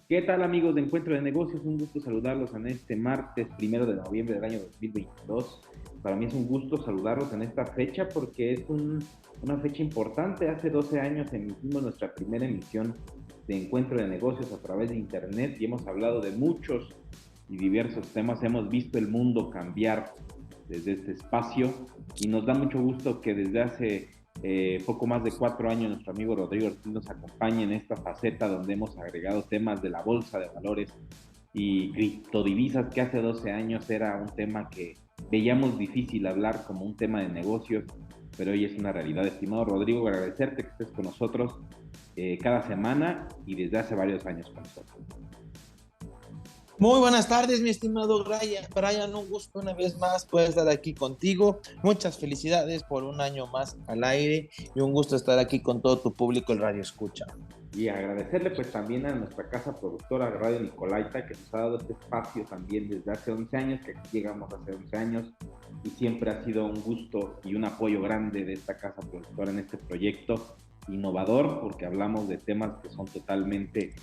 ¿Qué tal amigos de Encuentro de Negocios? Un gusto saludarlos en este martes 1 de noviembre del año 2022. Para mí es un gusto saludarlos en esta fecha porque es una fecha importante. Hace 12 años emitimos nuestra primera emisión de Encuentro de Negocios a través de Internet y hemos hablado de muchos y diversos temas. Hemos visto el mundo cambiar desde este espacio y nos da mucho gusto que desde hace poco más de 4 años nuestro amigo Rodrigo Ortiz nos acompaña en esta faceta donde hemos agregado temas de la bolsa de valores y criptodivisas, que hace 12 años era un tema que veíamos difícil hablar como un tema de negocios, pero hoy es una realidad. Estimado Rodrigo, agradecerte que estés con nosotros cada semana y desde hace varios años con nosotros. Muy buenas tardes, mi estimado Brian. Brian, un gusto una vez más poder estar aquí contigo. Muchas felicidades por un año más al aire y un gusto estar aquí con todo tu público, el Radio Escucha. Y agradecerle pues también a nuestra casa productora Radio Nicolaita, que nos ha dado este espacio también desde hace 11 años, que aquí llegamos hace 11 años y siempre ha sido un gusto y un apoyo grande de esta casa productora en este proyecto innovador, porque hablamos de temas que son totalmente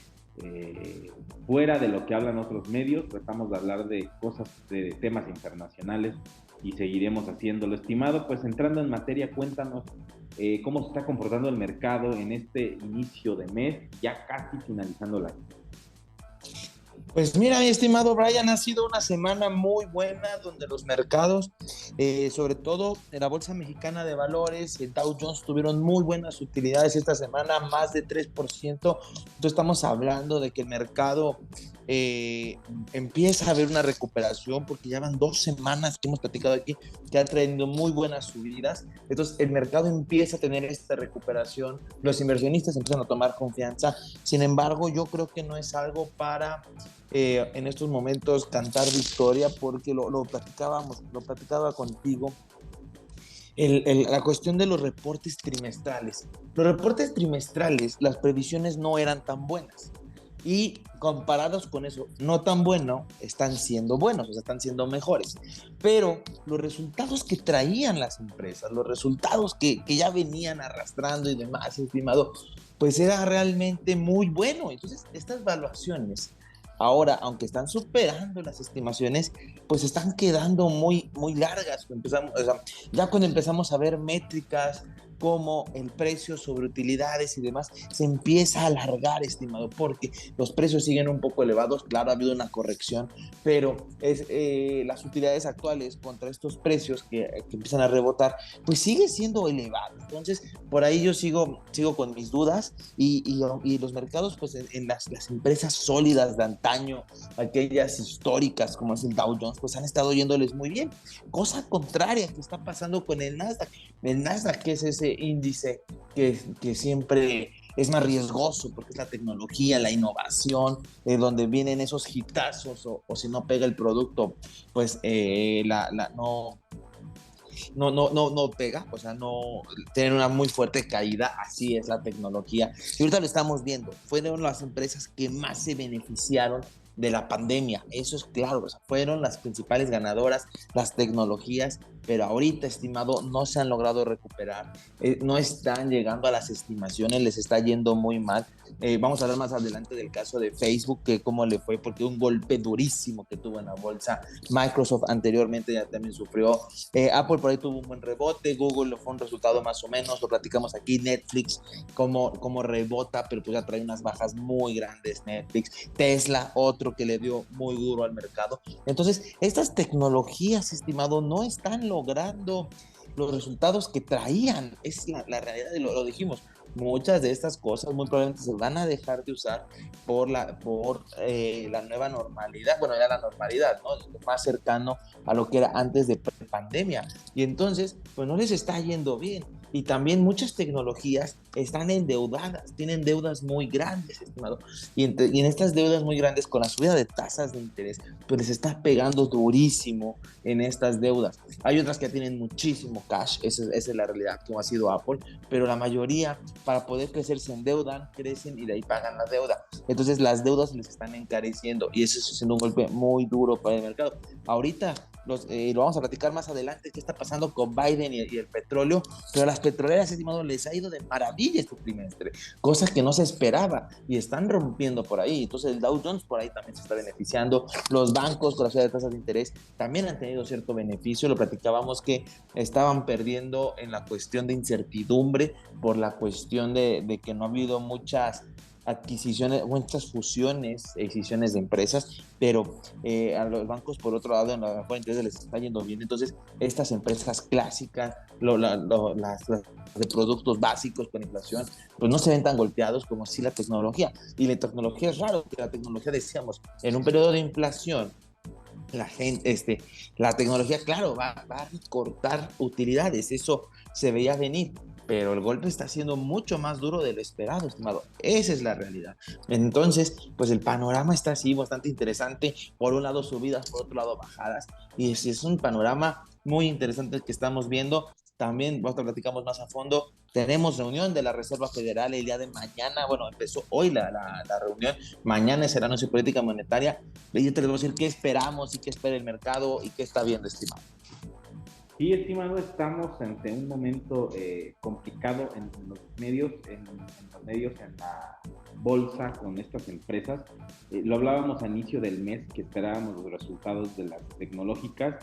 fuera de lo que hablan otros medios. Tratamos de hablar de cosas, de temas internacionales y seguiremos haciéndolo. Estimado, pues entrando en materia, cuéntanos cómo se está comportando el mercado en este inicio de mes, ya casi finalizando el año. Pues mira, mi estimado Brian, ha sido una semana muy buena donde los mercados, sobre todo en la Bolsa Mexicana de Valores, el Dow Jones, tuvieron muy buenas utilidades esta semana, más de 3%. Entonces estamos hablando de que el mercado empieza a haber una recuperación porque ya van 2 semanas que hemos platicado aquí que han traído muy buenas subidas. Entonces el mercado empieza a tener esta recuperación, los inversionistas empiezan a tomar confianza. Sin embargo, yo creo que no es algo para en estos momentos cantar victoria, porque lo platicaba contigo, la cuestión de los reportes trimestrales. Los reportes trimestrales, las previsiones no eran tan buenas. Y comparados con eso, no tan bueno, están siendo buenos, o sea, están siendo mejores. Pero los resultados que traían las empresas, los resultados que ya venían arrastrando y demás, estimado, pues era realmente muy bueno. Entonces, estas valuaciones ahora, aunque están superando las estimaciones, pues están quedando muy, muy largas. O sea, ya cuando empezamos a ver métricas como el precio sobre utilidades y demás, se empieza a alargar, estimado, porque los precios siguen un poco elevados. Claro, ha habido una corrección, pero las utilidades actuales contra estos precios que empiezan a rebotar, pues sigue siendo elevado. Entonces, por ahí yo sigo con mis dudas y los mercados, pues en las empresas sólidas de antaño, aquellas históricas como es el Dow Jones, pues han estado yéndoles muy bien. Cosa contraria que está pasando con el Nasdaq. El Nasdaq, que es ese índice que siempre es más riesgoso porque es la tecnología, la innovación, donde vienen esos hitazos o si no pega el producto, pues no pega, o sea, no tienen una muy fuerte caída. Así es la tecnología. Y ahorita lo estamos viendo. Fueron las empresas que más se beneficiaron de la pandemia, eso es claro. O sea, fueron las principales ganadoras, las tecnologías, pero ahorita, estimado, no se han logrado recuperar, no están llegando a las estimaciones, les está yendo muy mal. Vamos a hablar más adelante del caso de Facebook, que cómo le fue, porque un golpe durísimo que tuvo en la bolsa. Microsoft anteriormente ya también sufrió. Apple por ahí tuvo un buen rebote. Google fue un resultado más o menos, lo platicamos aquí. Netflix como rebota, pero pues ya trae unas bajas muy grandes. Netflix. Tesla, otro que le dio muy duro al mercado. Entonces estas tecnologías, estimado, no están logrando los resultados que traían. Es la realidad, lo dijimos. Muchas de estas cosas muy probablemente se van a dejar de usar por la nueva normalidad. Bueno, ya la normalidad, ¿no? Más cercano a lo que era antes de pandemia. Y entonces, pues no les está yendo bien. Y también muchas tecnologías están endeudadas, tienen deudas muy grandes, estimado. Y en estas deudas muy grandes, con la subida de tasas de interés, pues les está pegando durísimo en estas deudas. Hay otras que tienen muchísimo cash, esa es la realidad, como ha sido Apple, pero la mayoría, para poder crecer, se endeudan, crecen y de ahí pagan la deuda. Entonces las deudas les están encareciendo y eso está siendo un golpe muy duro para el mercado. Ahorita lo vamos a platicar más adelante, qué está pasando con Biden y el petróleo, pero a las petroleras, estimado, les ha ido de maravilla este trimestre, cosas que no se esperaba y están rompiendo por ahí. Entonces el Dow Jones por ahí también se está beneficiando, los bancos con la subida de tasas de interés también han tenido cierto beneficio, lo platicábamos que estaban perdiendo en la cuestión de incertidumbre por la cuestión de que no ha habido muchas adquisiciones, muchas fusiones e decisiones de empresas, pero a los bancos, por otro lado, en la mejor interés les está yendo bien. Entonces, estas empresas clásicas, las de productos básicos con inflación, pues no se ven tan golpeados como si la tecnología. Y la tecnología es raro, que la tecnología, decíamos, en un periodo de inflación, la tecnología, claro, va a recortar utilidades, eso se veía venir, pero el golpe está siendo mucho más duro de lo esperado, estimado. Esa es la realidad. Entonces, pues el panorama está así bastante interesante. Por un lado subidas, por otro lado bajadas. Y es un panorama muy interesante el que estamos viendo. También, nosotros platicamos más a fondo. Tenemos reunión de la Reserva Federal el día de mañana. Bueno, empezó hoy la reunión. Mañana será anuncio de política monetaria. Y yo te les voy a decir qué esperamos y qué espera el mercado y qué está viendo, estimado. Sí, estimado, estamos ante un momento complicado en los medios, en la bolsa con estas empresas. Lo hablábamos a inicio del mes que esperábamos los resultados de las tecnológicas.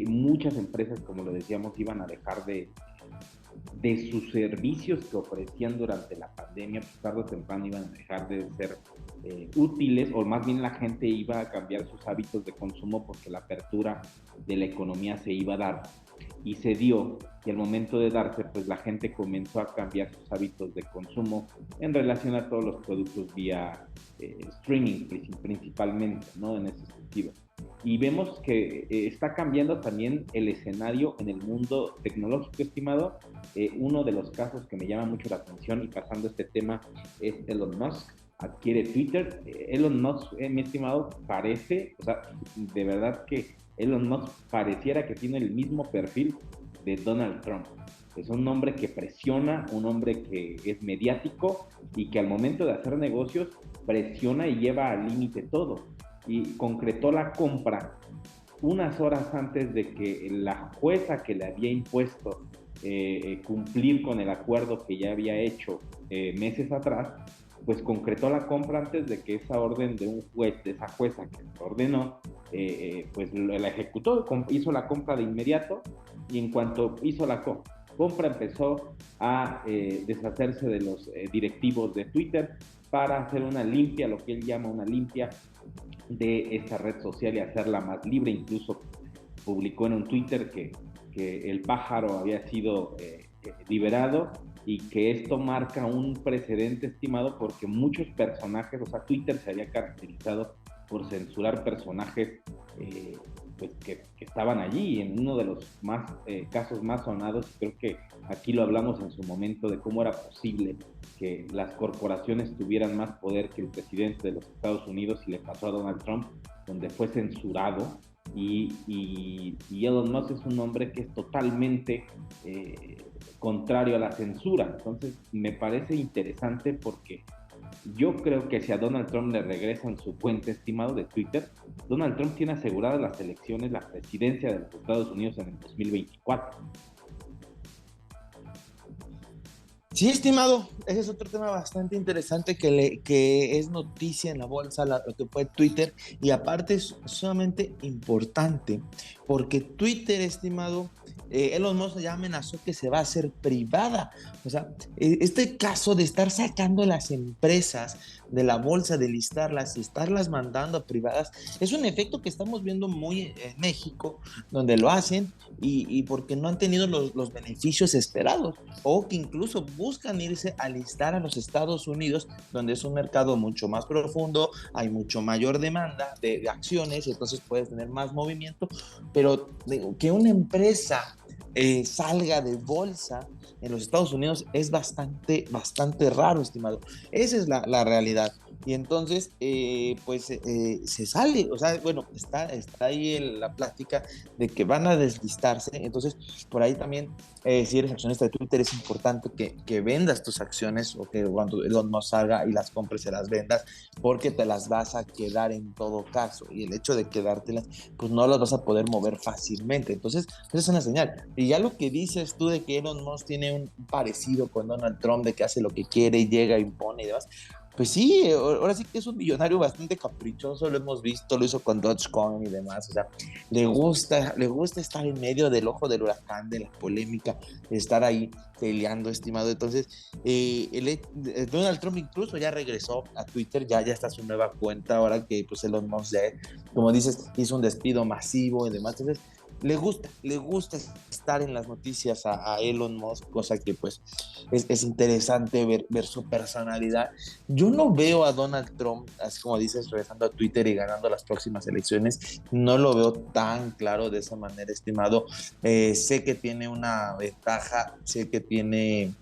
Muchas empresas, como lo decíamos, iban a dejar de sus servicios que ofrecían durante la pandemia, pues tarde o temprano iban a dejar de ser útiles, o más bien la gente iba a cambiar sus hábitos de consumo porque la apertura de la economía se iba a dar y se dio, y al momento de darse, pues la gente comenzó a cambiar sus hábitos de consumo en relación a todos los productos vía streaming principalmente, ¿no? En ese sentido. Y vemos que está cambiando también el escenario en el mundo tecnológico, estimado. Uno de los casos que me llama mucho la atención, y pasando este tema, es Elon Musk. Adquiere Twitter. Elon Musk, mi estimado, parece, o sea, de verdad que Elon Musk pareciera que tiene el mismo perfil de Donald Trump. Es un hombre que presiona, un hombre que es mediático y que al momento de hacer negocios presiona y lleva al límite todo. Y concretó la compra unas horas antes de que la jueza que le había impuesto cumplir con el acuerdo que ya había hecho meses atrás, pues concretó la compra antes de que esa orden de un juez, de esa jueza que ordenó, pues la ejecutó, hizo la compra de inmediato, y en cuanto hizo la compra empezó a deshacerse de los directivos de Twitter para hacer una limpia, lo que él llama una limpia de esta red social y hacerla más libre. Incluso publicó en un Twitter que el pájaro había sido liberado, y que esto marca un precedente, estimado, porque muchos personajes, o sea, Twitter se había caracterizado por censurar personajes pues que estaban allí, en uno de los casos más sonados. Creo que aquí lo hablamos en su momento de cómo era posible que las corporaciones tuvieran más poder que el presidente de los Estados Unidos, y le pasó a Donald Trump, donde fue censurado. Y Elon Musk es un hombre que es totalmente contrario a la censura. Entonces me parece interesante porque yo creo que si a Donald Trump le regresan su cuenta, estimado, de Twitter, Donald Trump tiene aseguradas las elecciones, la presidencia de los Estados Unidos en el 2024. Sí, estimado, ese es otro tema bastante interesante que es noticia en la bolsa, lo que fue Twitter, y aparte es sumamente importante, porque Twitter, estimado, Elon Musk ya amenazó que se va a hacer privada. O sea, este caso de estar sacando las empresas de la bolsa, de listarlas y estarlas mandando a privadas, es un efecto que estamos viendo muy en México, donde lo hacen y porque no han tenido los beneficios esperados, o que incluso buscan irse a listar a los Estados Unidos, donde es un mercado mucho más profundo, hay mucho mayor demanda de acciones, entonces puedes tener más movimiento, pero que una empresa salga de bolsa en los Estados Unidos es bastante raro, estimado. Esa es la realidad. y entonces, se sale, o sea, bueno, está ahí la plática de que van a deslistarse, entonces, por ahí también, si eres accionista de Twitter, es importante que vendas tus acciones o que cuando Elon Musk salga y las compres, se las vendas, porque te las vas a quedar en todo caso, y el hecho de quedártelas, pues no las vas a poder mover fácilmente, entonces, esa es una señal. Y ya lo que dices tú de que Elon Musk tiene un parecido con Donald Trump, de que hace lo que quiere y llega, impone y demás, pues sí, ahora sí que es un millonario bastante caprichoso, lo hemos visto, lo hizo con Dogecoin y demás, o sea, le gusta estar en medio del ojo del huracán, de la polémica, de estar ahí peleando, estimado. Entonces, Donald Trump incluso ya regresó a Twitter, ya está su nueva cuenta, ahora que pues Elon Musk, como dices, hizo un despido masivo y demás. Entonces, le gusta estar en las noticias a Elon Musk, cosa que pues es interesante ver su personalidad. Yo no veo a Donald Trump, así como dices, regresando a Twitter y ganando las próximas elecciones, no lo veo tan claro de esa manera, estimado. Sé que tiene una ventaja, sé que tiene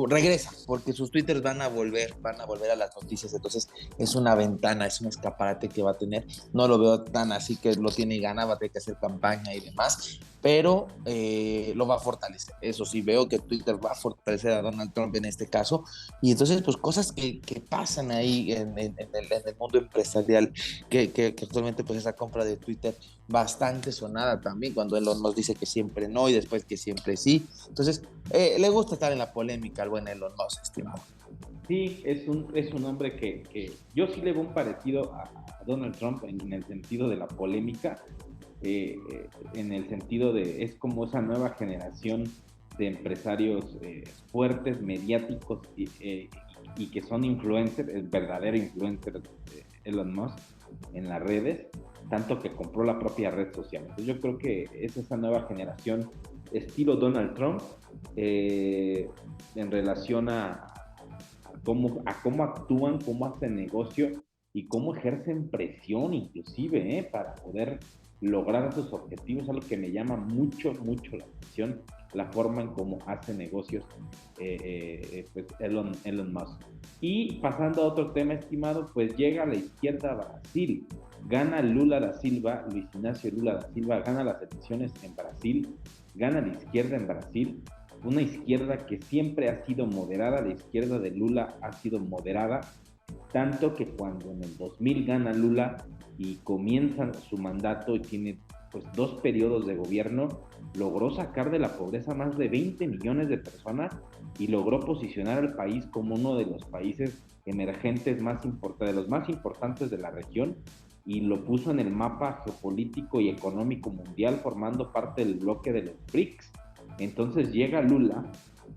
regresa, porque sus twitters van a volver a las noticias, entonces es una ventana, es un escaparate que va a tener, no lo veo tan así que lo tiene y gana, va a tener que hacer campaña y demás, pero lo va a fortalecer, eso sí, veo que Twitter va a fortalecer a Donald Trump en este caso, y entonces pues cosas que pasan ahí en el mundo empresarial, que actualmente pues esa compra de Twitter bastante sonada también, cuando Elon nos dice que siempre no y después que siempre sí, entonces le gusta estar en la polémica al buen Elon Musk, estimado. Sí, es un hombre que yo sí le veo un parecido a Donald Trump en el sentido de la polémica, en el sentido de, es como esa nueva generación de empresarios fuertes, mediáticos y que son influencers, el verdadero influencer Elon Musk en las redes, tanto que compró la propia red social. Entonces yo creo que es esa nueva generación estilo Donald Trump, en relación a cómo actúan, cómo hacen negocio y cómo ejercen presión inclusive, para poder lograr sus objetivos. Algo que me llama mucho, mucho la atención, la forma en cómo hace negocios pues Elon Musk. Y pasando a otro tema, estimado, pues llega a la izquierda a Brasil, gana Lula da Silva, Luis Ignacio Lula da Silva, gana las elecciones en Brasil, gana la izquierda en Brasil, una izquierda que siempre ha sido moderada, la izquierda de Lula ha sido moderada, tanto que cuando en el 2000 gana Lula y comienza su mandato y tiene pues 2 periodos de gobierno, logró sacar de la pobreza más de 20 millones de personas y logró posicionar al país como uno de los países emergentes más importantes, de los más importantes de la región, y lo puso en el mapa geopolítico y económico mundial, formando parte del bloque de los BRICS. Entonces llega Lula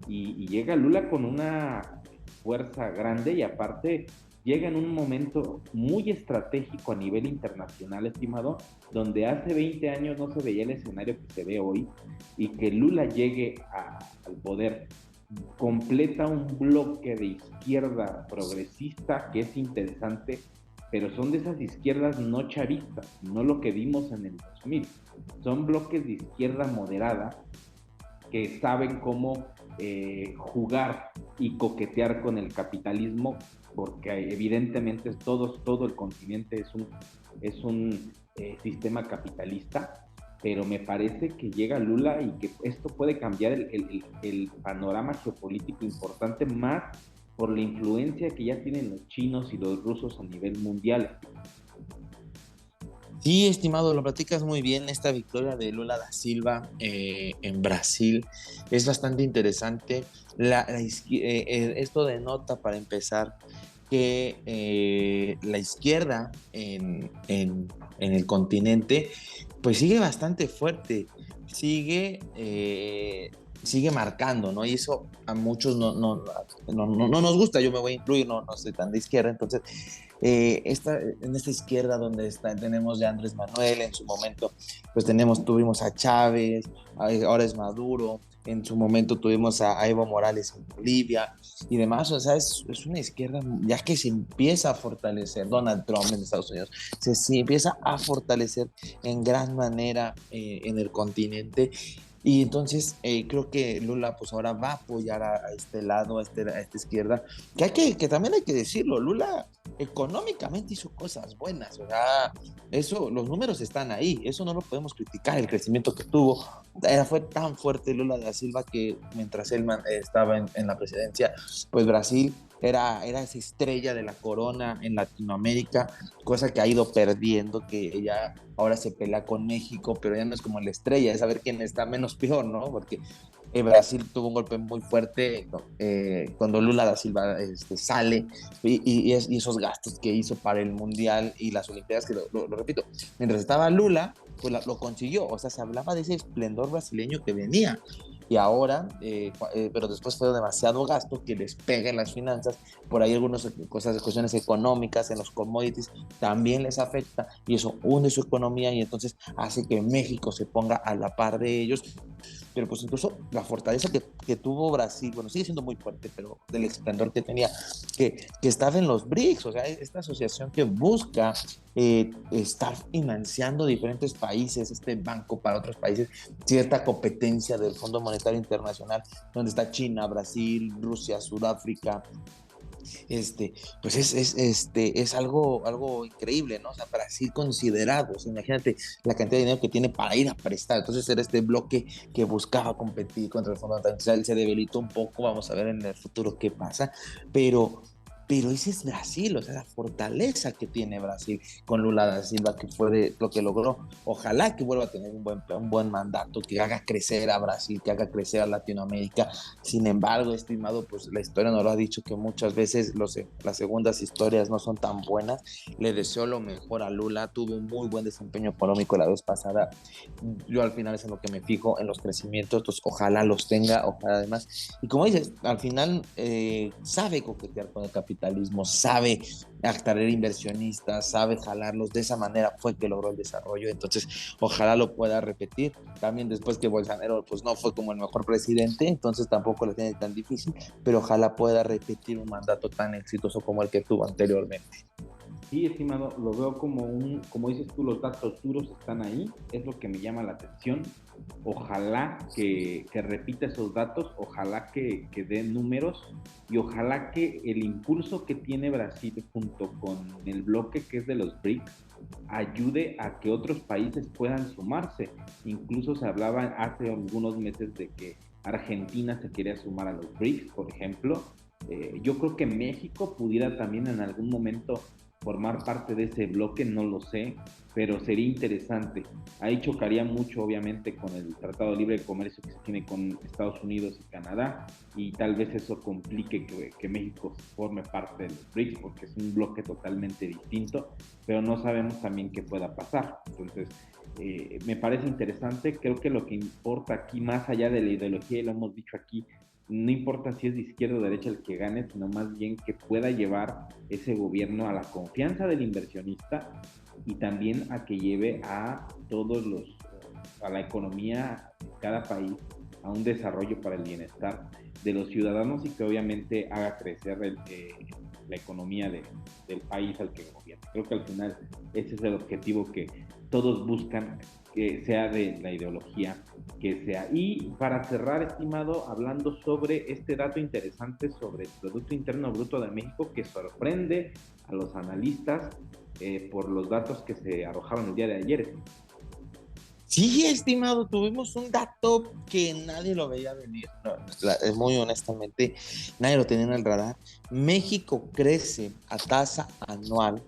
y llega Lula con una fuerza grande, y aparte llega en un momento muy estratégico a nivel internacional, estimado, donde hace 20 años no se veía el escenario que se ve hoy, y que Lula llegue al poder completa un bloque de izquierda progresista que es interesante, pero son de esas izquierdas no chavistas, no lo que vimos en el 2000, son bloques de izquierda moderada que saben cómo jugar y coquetear con el capitalismo, porque evidentemente todo el continente es un sistema capitalista, pero me parece que llega Lula y que esto puede cambiar el panorama geopolítico importante, más por la influencia que ya tienen los chinos y los rusos a nivel mundial. Sí, estimado, lo platicas muy bien. Esta victoria de Lula da Silva en Brasil es bastante interesante. Esto denota, para empezar, que la izquierda en el continente pues sigue bastante fuerte, sigue marcando, ¿no? Y eso a muchos no nos gusta. Yo me voy a incluir, no soy tan de izquierda, entonces en esta izquierda donde tenemos ya a Andrés Manuel, en su momento pues tuvimos a Chávez, ahora es Maduro, en su momento tuvimos a Evo Morales en Bolivia y demás, o sea, es una izquierda ya que se empieza a fortalecer, Donald Trump en Estados Unidos, se empieza a fortalecer en gran manera en el continente, Y entonces creo que Lula pues ahora va a apoyar a este lado, a esta izquierda, que también hay que decirlo, Lula económicamente hizo cosas buenas, o sea, eso, los números están ahí, eso no lo podemos criticar, el crecimiento que tuvo. Fue tan fuerte Lula da Silva que mientras él estaba en la presidencia, pues Brasil era esa estrella de la corona en Latinoamérica, cosa que ha ido perdiendo, que ya ahora se pelea con México, pero ya no es como la estrella, es saber quién está menos peor, ¿no? Porque Brasil tuvo un golpe muy fuerte cuando Lula da Silva sale y esos gastos que hizo para el Mundial y las Olimpiadas, que lo repito, mientras estaba Lula, pues lo consiguió, o sea, se hablaba de ese esplendor brasileño que venía. Y ahora, pero después fue demasiado gasto que les pega en las finanzas, por ahí algunas cosas, cuestiones económicas en los commodities también les afecta y eso hunde su economía y entonces hace que México se ponga a la par de ellos. Pero pues incluso la fortaleza que tuvo Brasil, bueno, sigue siendo muy fuerte, pero del esplendor que tenía, que estaba en los BRICS, o sea, esta asociación que busca estar financiando diferentes países, este banco para otros países, cierta competencia del Fondo Monetario Internacional, donde está China, Brasil, Rusia, Sudáfrica, pues es algo increíble, ¿no? O sea, Brasil considerado, o sea, imagínate la cantidad de dinero que tiene para ir a prestar. Entonces era este bloque que buscaba competir contra el Fondo Monetario Internacional, se debilitó un poco, vamos a ver en el futuro qué pasa, pero, pero ese es Brasil, o sea, la fortaleza que tiene Brasil con Lula da Silva, que fue lo que logró. Ojalá que vuelva a tener un buen mandato, que haga crecer a Brasil, que haga crecer a Latinoamérica. Sin embargo, estimado, pues la historia nos lo ha dicho que muchas veces las segundas historias no son tan buenas. Le deseo lo mejor a Lula, tuvo un muy buen desempeño económico la vez pasada. Yo al final es en lo que me fijo, en los crecimientos, pues ojalá los tenga, ojalá además. Y como dices, al final sabe coquetear con el capitalismo, sabe atraer inversionistas, sabe jalarlos, de esa manera fue que logró el desarrollo, entonces ojalá lo pueda repetir. También después que Bolsonaro pues no fue como el mejor presidente, entonces tampoco lo tiene tan difícil, pero ojalá pueda repetir un mandato tan exitoso como el que tuvo anteriormente. Sí, estimado, lo veo como como dices tú, los datos duros están ahí, es lo que me llama la atención. Ojalá que repita esos datos, ojalá que dé números y ojalá que el impulso que tiene Brasil junto con el bloque que es de los BRICS ayude a que otros países puedan sumarse. Incluso se hablaba hace algunos meses de que Argentina se quería sumar a los BRICS, por ejemplo. Yo creo que México pudiera también en algún momento formar parte de ese bloque, no lo sé, pero sería interesante. Ahí chocaría mucho, obviamente, con el Tratado de Libre de Comercio que se tiene con Estados Unidos y Canadá, y tal vez eso complique que México forme parte del BRICS, porque es un bloque totalmente distinto, pero no sabemos también qué pueda pasar. Entonces, me parece interesante, creo que lo que importa aquí, más allá de la ideología, y lo hemos dicho aquí, no importa si es de izquierda o derecha el que gane, sino más bien que pueda llevar ese gobierno a la confianza del inversionista y también a que lleve a a la economía de cada país, a un desarrollo para el bienestar de los ciudadanos y que obviamente haga crecer la economía del país al que gobierna. Creo que al final ese es el objetivo que todos buscan, que sea de la ideología que sea. Y para cerrar, estimado, hablando sobre este dato interesante sobre el Producto Interno Bruto de México que sorprende a los analistas por los datos que se arrojaron el día de ayer. Sí, estimado, tuvimos un dato que nadie lo veía venir. No, muy honestamente, nadie lo tenía en el radar. México crece a tasa anual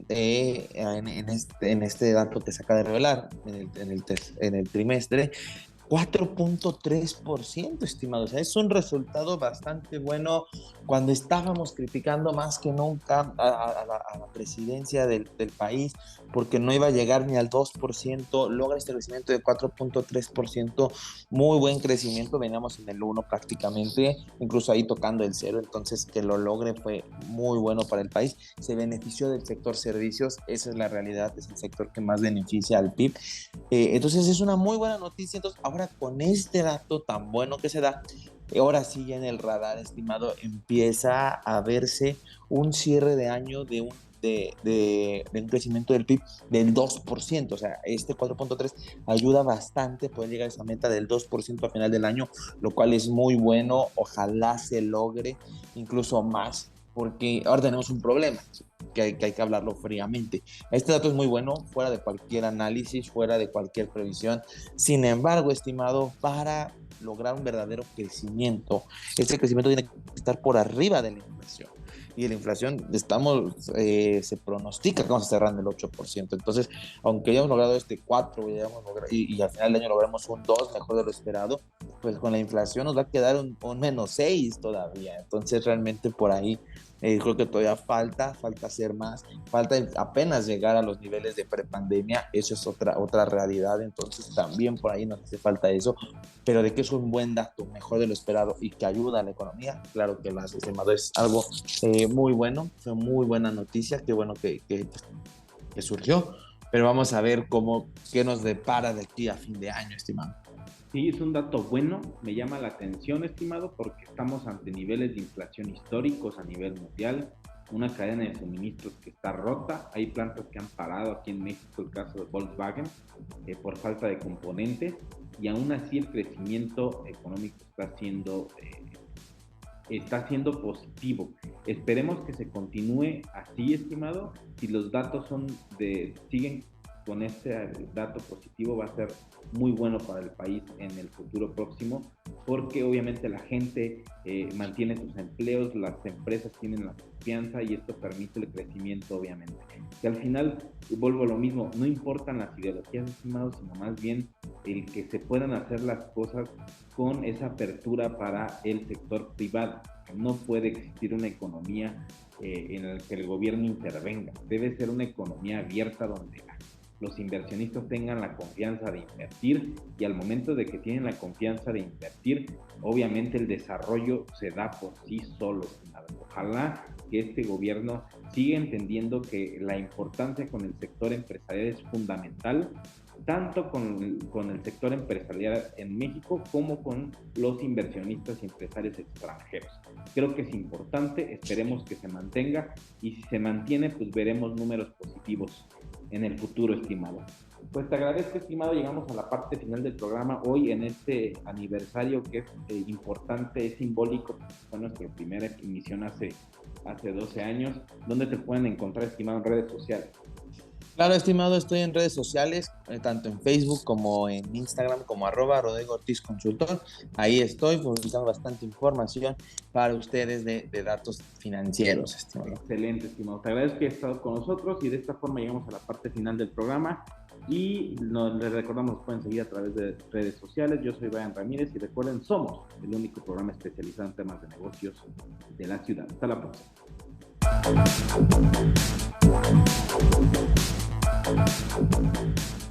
en este dato que se acaba de revelar en el trimestre 4.3%, estimado. O sea, es un resultado bastante bueno cuando estábamos criticando más que nunca a la presidencia del país porque no iba a llegar ni al 2%. Logra este crecimiento de 4.3%, muy buen crecimiento. Veníamos en el 1 prácticamente, incluso ahí tocando el 0. Entonces, que lo logre fue muy bueno para el país. Se benefició del sector servicios, esa es la realidad, es el sector que más beneficia al PIB. Entonces es una muy buena noticia. Entonces ahora con este dato tan bueno que se da, ahora sí en el radar, estimado, empieza a verse un cierre de año de un de un crecimiento del PIB del 2%, o sea, este 4.3 ayuda bastante a poder llegar a esa meta del 2% a final del año, lo cual es muy bueno, ojalá se logre incluso más, porque ahora tenemos un problema que hay que hablarlo fríamente. Este dato es muy bueno, fuera de cualquier análisis, fuera de cualquier previsión. Sin embargo, estimado, para lograr un verdadero crecimiento, este crecimiento tiene que estar por arriba de la inflación. Y la inflación, se pronostica que vamos a cerrar en el 8%. Entonces, aunque hayamos logrado este 4 y al final del año logramos un 2 mejor de lo esperado, pues con la inflación nos va a quedar un menos 6 todavía. Entonces, realmente por ahí creo que todavía falta hacer más, falta apenas llegar a los niveles de prepandemia, eso es otra realidad, entonces también por ahí nos hace falta eso, pero de que es un buen dato, mejor de lo esperado y que ayuda a la economía, claro que lo hace, estimado, es algo muy bueno, fue muy buena noticia, qué bueno que surgió, pero vamos a ver qué nos depara de aquí a fin de año, estimado. Sí, es un dato bueno, me llama la atención, estimado, porque estamos ante niveles de inflación históricos a nivel mundial, una cadena de suministros que está rota, hay plantas que han parado aquí en México, el caso de Volkswagen, por falta de componentes, y aún así el crecimiento económico está siendo positivo. Esperemos que se continúe así, estimado. Si los datos siguen con este dato positivo, va a ser muy bueno para el país en el futuro próximo, porque obviamente la gente mantiene sus empleos, las empresas tienen la confianza y esto permite el crecimiento, obviamente. Que al final, vuelvo a lo mismo, no importan las ideologías, estimados, sino más bien el que se puedan hacer las cosas con esa apertura para el sector privado. No puede existir una economía en la que el gobierno intervenga. Debe ser una economía abierta donde los inversionistas tengan la confianza de invertir, y al momento de que tienen la confianza de invertir, obviamente el desarrollo se da por sí solo. Ojalá que este gobierno siga entendiendo que la importancia con el sector empresarial es fundamental, tanto con el sector empresarial en México como con los inversionistas y empresarios extranjeros. Creo que es importante, esperemos que se mantenga, y si se mantiene, pues veremos números positivos en el futuro, estimado. Pues te agradezco, estimado, llegamos a la parte final del programa hoy en este aniversario que es importante, es simbólico. Fue nuestra primera emisión hace 12 años. ¿Dónde te pueden encontrar, estimado, en redes sociales? Claro, estimado, estoy en redes sociales, tanto en Facebook como en Instagram, como @RodrigoOrtizConsultor. Ahí estoy publicando bastante información para ustedes de datos financieros, estimado. Excelente, estimado. Te agradezco que hayas estado con nosotros, y de esta forma llegamos a la parte final del programa. Y les recordamos, nos pueden seguir a través de redes sociales. Yo soy Brian Ramírez y recuerden, somos el único programa especializado en temas de negocios de la ciudad. Hasta la próxima. Thank you.